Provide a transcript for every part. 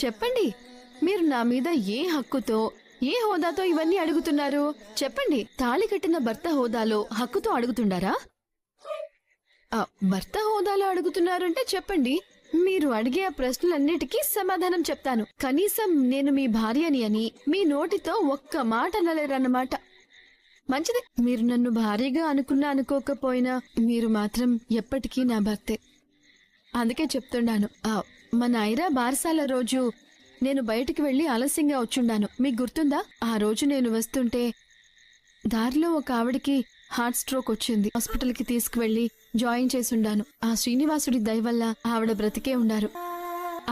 చెప్పండి, మీరు నా మీద ఏ హక్కుతో, ఏ హోదాతో ఇవన్నీ అడుగుతున్నారు? చెప్పండి. తాళి కట్టిన భర్త హోదాలో హక్కుతో అడుగుతుండారా? భర్త హోదాలో అడుగుతున్నారంటే చెప్పండి. మీరు అడిగే ఆ ప్రశ్నలన్నిటికీ సమాధానం చెప్తాను. కనీసం నేను మీ భార్యని అని మీ నోటితో ఒక్క మాట అనలేరన్నమాట. మంచిది, మీరు నన్ను భార్యగా అనుకున్నా అనుకోకపోయినా మీరు మాత్రం ఎప్పటికీ నా భర్తే. అందుకే చెప్తున్నాను. మన ఐరా బారసాల రోజు నేను బయటికి వెళ్లి ఆలస్యంగా వచ్చుండాను. మీకు గుర్తుందా? ఆ రోజు నేను వస్తుంటే దారిలో ఒక ఆవిడికి హార్ట్ స్ట్రోక్ వచ్చింది. హాస్పిటల్ కి తీసుకువెళ్లి జాయిన్ చేసుండాను. ఆ శ్రీనివాసుడి దయ వల్ల ఆవిడ బ్రతికే ఉండారు.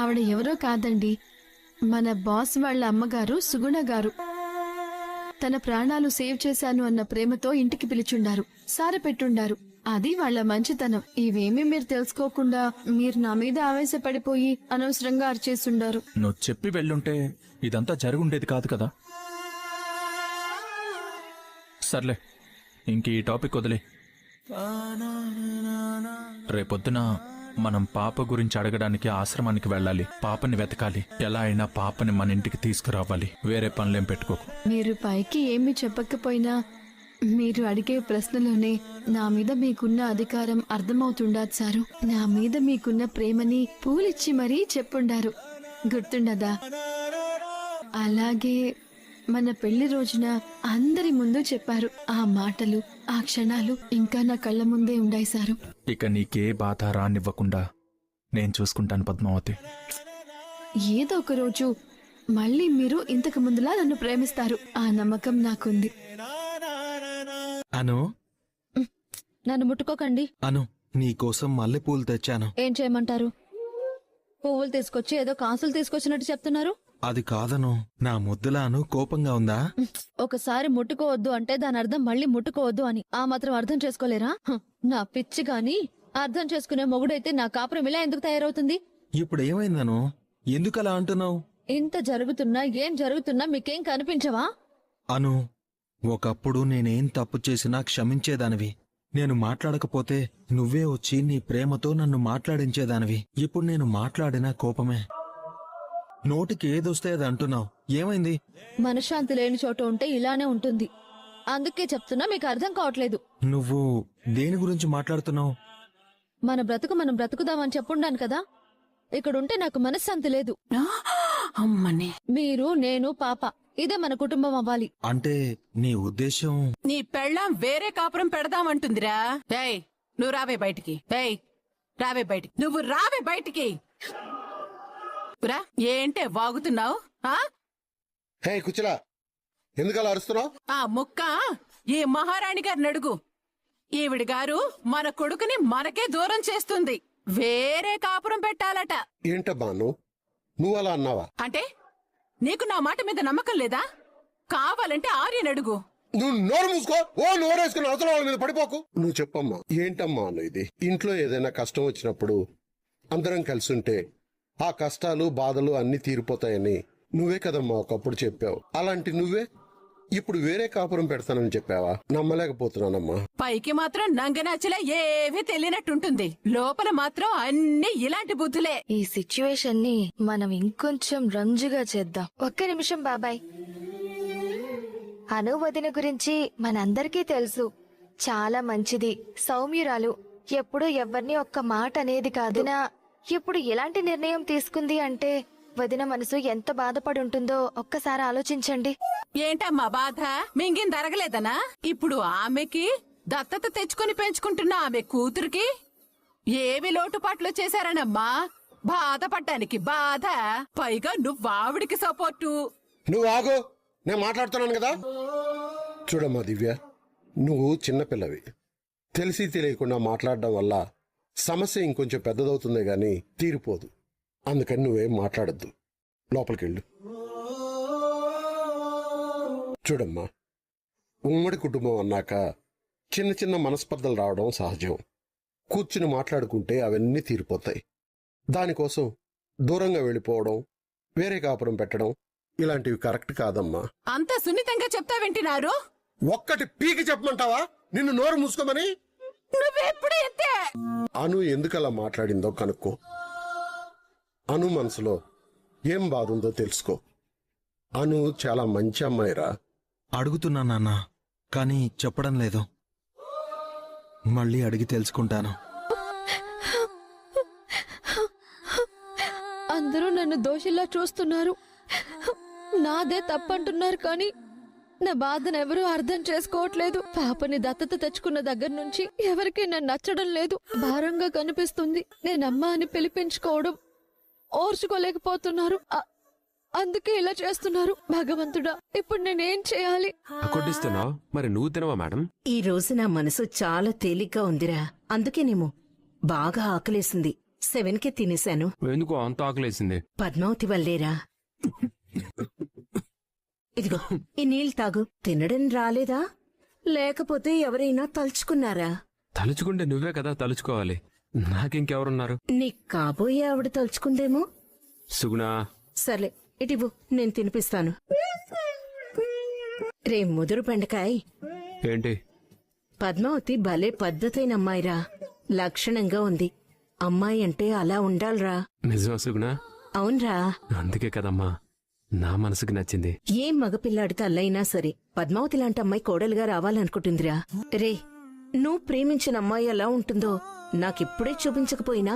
ఆవిడ ఎవరో కాదండి, మన బాస్ వాళ్ళ అమ్మగారు సుగుణ గారు. తన ప్రాణాలు సేవ్ చేశాను అన్న ప్రేమతో ఇంటికి పిలిచుండారు, సారపెట్టుండారు. అది వాళ్ళ మంచితనం. ఇవేమీ మీరు తెలుసుకోకుండా మీరు నా మీద ఆవేశపడిపోయి అనవసరంగా అరిచేస్తుండారు. నువ్వు చెప్పి వెళ్ళుంటే ఇదంతా జరుగుండేది కాదు కదా. సర్లే, ఇంక ఈ టాపిక్ వదిలే. రేపొద్దున మనం పాప గురించి అడగడానికి ఆశ్రమానికి వెళ్ళాలి. పాపని వెతకాలి. ఎలా అయినా పాపని మన ఇంటికి తీసుకురావాలి. వేరే పనులేం పెట్టుకోకు. మీరు పైకి ఏమీ చెప్పకపోయినా మీరు అడిగే ప్రశ్నలోనే నా మీద మీకున్న అధికారం అర్థమవుతుండారు సారు. నా మీద మీకున్న ప్రేమని పూలిచ్చి మరీ చెప్పుండారు. గుర్తుండదా? అలాగే మన పెళ్లి రోజున అందరి ముందు చెప్పారు. ఆ మాటలు, ఆ క్షణాలు ఇంకా నా కళ్ళ ముందే ఉండాయి సారు. ఇక నీకే బాధ రానివ్వకుండా నేను చూసుకుంటాను పద్మావతి. ఏదో ఒక రోజు మళ్ళీ మీరు ఇంతకు ముందులా నన్ను ప్రేమిస్తారు. ఆ నమ్మకం నాకుంది. అను, నన్ను ముట్టుకోకండి. అను, నీకోసం మల్లెపూలు తెచ్చాను. ఏం చేయమంటారు? పువ్వులు తీసుకొచ్చి ఏదో కాసులు తీసుకొచ్చినట్టు చెప్తున్నారు. అది కాదను, నా ముద్దులాను కోపంగా ఉందా? ఒకసారి ముట్టుకోవద్దు అంటే దాని అర్థం మళ్ళీ ముట్టుకోవద్దు అని. ఆ మాత్రం అర్థం చేసుకోలేరా? నా పిచ్చి గాని అర్థం చేసుకునే మొగుడైతే నా కాపురం ఇలా ఎందుకు తయారవుతుంది? ఇప్పుడు ఏమైందను? ఎందుకలా అంటున్నావు? ఇంత జరుగుతున్నా ఏం జరుగుతున్నా మీకేం కనిపించవా? అను, ఒకప్పుడు నేనేం తప్పు చేసినా క్షమించేదానివి. నేను మాట్లాడకపోతే నువ్వే వచ్చి నీ ప్రేమతో నన్ను మాట్లాడించేదానివి. ఇప్పుడు నేను మాట్లాడినా కోపమే. నోటికి ఏదొస్తే అది అంటున్నావు. ఏమైంది? మనశ్శాంతి లేని చోట ఉంటే ఇలానే ఉంటుంది. అందుకే చెప్తున్నా, మీకు అర్థం కావట్లేదు. నువ్వు దేని గురించి మాట్లాడుతున్నావు? మన బ్రతుకు మనం బ్రతుకుదామని చెప్పుండాను కదా. ఇక్కడుంటే నాకు మనశ్శాంతి లేదు. అమ్మని, మీరు, నేను, పాప, ఇదే మన కుటుంబం అవ్వాలి. అంటే నీ ఉద్దేశం? నీ పెళ్ళాం వేరే కాపురం పెడదామంటుందిరా. ఏయ్, నువ్వు రావే బయటికి. ఏయ్, రావే బయటికి. నువ్వు రావే బయటికి. రా. ఏంటే వాగుతున్నావు? హే కుచలా, ఎందుకలా అరుస్తున్నావు? ఆ ముక్క ఈ మహారాణి గారిని అడుగు. ఈవిడి గారు మన కొడుకుని మనకే దూరం చేస్తుంది. వేరే కాపురం పెట్టాలట. ఏంటమ్మా నువ్వు అలా అన్నావా? అంటే నీకు నా మాట మీద నమ్మకం లేదా? కావాలంటే ఆర్యని అడుగు. నువ్వు నోరు మూసుకో. నోరేసుకుని అవతల వాళ్ళ మీద పడిపోకు. నువ్వు చెప్పమ్మా, ఏంటమ్మా ఇది? ఇంట్లో ఏదైనా కష్టం వచ్చినప్పుడు అందరం కలిసి ఉంటే ఆ కష్టాలు బాధలు అన్ని తీరిపోతాయని నువ్వే కదమ్మా ఒకప్పుడు చెప్పావు. అలాంటి నువ్వే ఇప్పుడు వేరే కాపురం పెడతానని చెప్పావా? నమ్మలేకపోతున్నానమ్మా. పైకి మాత్రం నంగనాచిలా ఏవీ తెలియనట్టుంటుంది. లోపల మాత్రం అన్ని ఇలాంటి బుద్ధులే. ఈ సిచ్యువేషన్ ని మనం ఇంకొంచెం రంజుగా చేద్దాం. ఒక్క నిమిషం బాబాయ్. అను వదిన గురించి మనందరికీ తెలుసు. చాలా మంచిది, సౌమ్యురాలు. ఎప్పుడు ఎవరిని ఒక్క మాట అనేది కాదు. ఇప్పుడు ఎలాంటి నిర్ణయం తీసుకుంది అంటే వదిన మనసు ఎంత బాధపడి ఉంటుందో ఒక్కసారి ఆలోచించండి. ఏంటమ్మా బాధ? మింగిన దరగలేదనా? ఇప్పుడు ఆమెకి దత్తత తెచ్చుకుని పెంచుకుంటున్న ఆమె కూతురికి ఏమి లోటుపాట్లు చేశారనమ్మా బాధపడ్డానికి బాధ. పైగా నువ్వావిడికి సపోర్టు. నువ్వు ఆగు, నేను మాట్లాడుతున్నాను కదా. చూడమ్మా దివ్య, నువ్వు చిన్నపిల్లవి. తెలిసి తెలియకుండా మాట్లాడడం వల్ల సమస్య ఇంకొంచెం పెద్దదవుతుందే గాని తీరిపోదు. అందుకని నువ్వేం మాట్లాడద్దు, లోపలికెళ్ళు. చూడమ్మా, ఉమ్మడి కుటుంబం అన్నాక చిన్న చిన్న మనస్పర్ధలు రావడం సహజం. కూర్చుని మాట్లాడుకుంటే అవన్నీ తీరిపోతాయి. దానికోసం దూరంగా వెళ్ళిపోవడం, వేరే కాపురం పెట్టడం ఇలాంటివి కరెక్ట్ కాదమ్మా. అంత సున్నితంగా చెప్తావేంటినారు? ఒక్కటి పీకి చెప్పమంటావా? నిన్ను నోరు మూసుకోమని. నువ్వెప్పుడు ఇంతే. అను ఎందుకలా మాట్లాడిందో కనుక్కో. అను మనసులో ఏం బాధ ఉందో తెలుసుకో. అను చాలా మంచి అమ్మాయిరా. అడుగుతున్నా నాన్న, కానీ చెప్పడం లేదు. మళ్ళీ అడిగి తెలుసుకుంటాను. అందరూ నన్ను దోషిలా చూస్తున్నారు. నాదే తప్పంటున్నారు, కానీ నా బాధను ఎవరూ అర్థం చేసుకోవట్లేదు. పాపని దత్తత తెచ్చుకున్న దగ్గర నుంచి ఎవరికీ నన్ను నచ్చడం లేదు. భారంగా కనిపిస్తుంది. నేనమ్మ అని పిలిపించుకోవడం ఓర్చుకోలేకపోతున్నారు. అందుకే ఇలా చేస్తున్నారు. భగవంతుడా, ఇప్పుడు నేనేం చేయాలి? కొట్టిస్తున్నావు మరి నువ్వు తినవా మేడం? ఈ రోజు నా మనసు చాలా తేలిగ్గా ఉందిరా. అందుకేనేమో బాగా ఆకలేసింది. 7కే తినేశాను. ఎందుకు అంత ఆకలేసింది? పద్మావతి వల్లేరా. ఇదిగో ఈ నీళ్ళు తాగు. తినడం రాలేదా, లేకపోతే ఎవరైనా తలుచుకున్నారా? తలుచుకుంటే నువ్వే కదా తలుచుకోవాలి. నాకింకెవరున్నారు? నీకు కాబోయే ఆవిడ తలుచుకుందేమో. సుగుణా, సర్లే ఇటివ్వు, నేను తినిపిస్తాను. రే ముదురు బెండకాయ్, ఏంటి? పద్మావతి భలే పద్ధతైన అమ్మాయిరా. లక్షణంగా ఉంది. అమ్మాయి అంటే అలా ఉండాలిరా. నిజమా సుగుణా? అవునరా. అందుకే కదమ్మా నా మనసుకి నచ్చింది. ఏ మగపిల్లాడి తల్లైనా సరే పద్మావతి లాంటి అమ్మాయి కోడలుగా రావాలనుకుంటుందిరా. రే, నువ్వు ప్రేమించిన అమ్మాయి ఎలా ఉంటుందో నాకిప్పుడే చూపించకపోయినా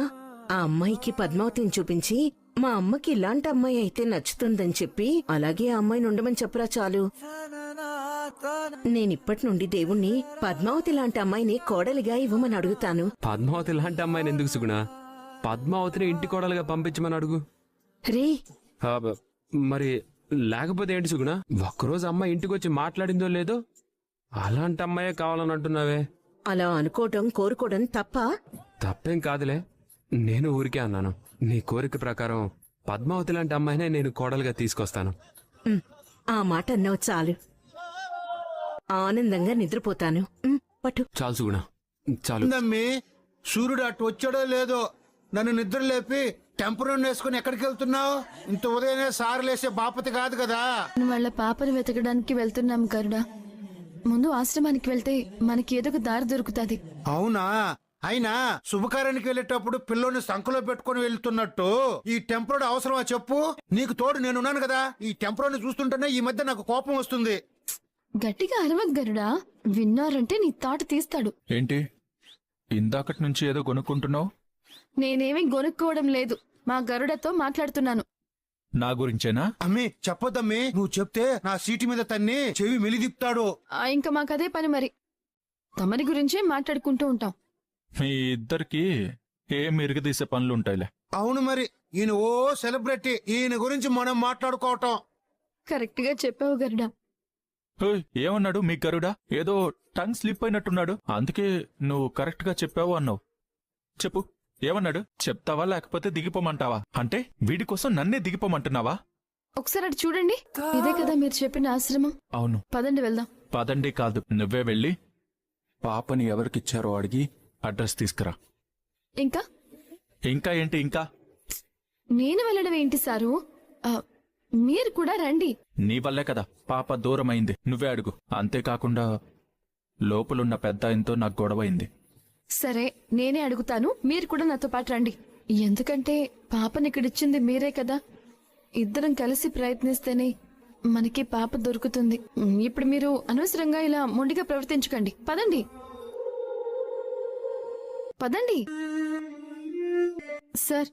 ఆ అమ్మాయికి పద్మావతిని చూపించి మా అమ్మకి ఇలాంటి అమ్మాయి అయితే నచ్చుతుందని చెప్పి అలాగే ఆ అమ్మాయిని ఉండమని చెప్పరా చాలు. నేనిప్పటి నుండి దేవుణ్ణి పద్మావతి లాంటి అమ్మాయిని కోడలిగా ఇవ్వమని అడుగుతాను. పద్మావతి లాంటి అమ్మాయిని ఎందుకు సుగుణా? పద్మావతిని ఇంటి కోడలుగా పంపించమని అడుగు. రే, మరి లేకపోతే ఏంటి సుగుణా? ఒక్కరోజు అమ్మాయి ఇంటికి వచ్చి మాట్లాడిందో లేదో అలాంటి అమ్మాయే కావాలని అంటున్నావే. అలా అనుకోవటం కోరుకోవడం తప్ప? తప్పేం కాదులే, నేను ఊరికే అన్నాను. నీ కోరిక ప్రకారం పద్మావతి లాంటి అమ్మాయినే నేను కోడలుగా తీసుకొస్తాను. ఆ మాట అన్నావు చాలు. ఆనందంగా నిద్రపోతాను. పట్టు. చాలు సుగుణా, చాలు. నమ్మి సూర్యుడు అటు వచ్చాడో లేదో నన్ను నిద్ర లేపి టెంపరన్ వేసుకుని ఎక్కడికి వెళ్తున్నావు? ఇంత ఉదయమే సారలేసే బాపతి కాదు కదా. వాళ్ళ పాపను వెతకడానికి వెళ్తున్నాం గరుడా. ముందు ఆశ్రమానికి వెళ్తే మనకి ఏదో ఒక దారి దొరుకుతుంది. అవునా? అయినా శుభకార్యానికి వెళ్ళేటప్పుడు పిల్లోని సంకలో పెట్టుకుని వెళ్తున్నట్టు ఈ టెంపరోడ్ అవసరమా చెప్పు? నీకు తోడు నేనున్నాను కదా. ఈ టెంపరోని చూస్తుంటేనే ఈ మధ్య నాకు కోపం వస్తుంది. గట్టిగా అరవక్ గరుడా, విన్నారంటే నీ తాట తీస్తాడు. ఏంటి ఇందాకటి నుంచి ఏదో కొనుక్కుంటున్నావు? నేనేమీ గొనుక్కోవడం లేదు, మా గరుడతో మాట్లాడుతున్నాను. నా గురించేనా? అమ్మి చెప్పొద్దమ్మి, నువ్వు చెప్తే నా సీటు మీద తన్ని చెవి మెలిదిప్తాడు. ఇంకా మాకదే పని మరి. తమరి గురించే మాట్లాడుకుంటూ ఉంటాం. మీ ఇద్దరికి ఏం ఇరగదీసే పనులుంటాయిలే. అవును మరి, ఈయన ఓ సెలబ్రిటీ. ఈయన గురించి మనం మాట్లాడుకోవటం. కరెక్ట్ గా చెప్పావు గరుడా. ఓయ్, ఏమన్నాడు మీ గరుడా? ఏదో టంగ్ స్లిప్ అయినట్టున్నాడు. అందుకే నువ్వు కరెక్ట్ గా చెప్పావు అన్నావు. చెప్పు, ఏమన్నాడు? చెప్తావా లేకపోతే దిగిపోమంటావా? అంటే వీడి కోసం నన్నే దిగిపోమంటున్నావా? ఒకసారి అటు చూడండి. ఇదే కదా మీరు చెప్పిన ఆశ్రమం. అవును. పదండి వెళ్దాం. పదండి కాదు, నువ్వే వెళ్ళి పాపని ఎవరికిచ్చారో అడిగి అడ్రస్ తీసుకురా. ఇంకా ఇంకా ఏంటి ఇంకా? నేను వెళ్ళడం ఏంటి సారు? మీరు కూడా రండి. నీ వల్లే కదా పాప దూరమైంది. నువ్వే అడుగు. అంతేకాకుండా లోపలున్న పెద్ద ఆయనతో నాకు గొడవైంది. సరే, నేనే అడుగుతాను. మీరు కూడా నాతో పాటు రండి. ఎందుకంటే పాపని ఇక్కడిచ్చింది మీరే కదా. ఇద్దరం కలిసి ప్రయత్నిస్తేనే మనకి పాప దొరుకుతుంది. ఇప్పుడు మీరు అనవసరంగా ఇలా మొండిగా ప్రవర్తించకండి. పదండి పదండి. సార్,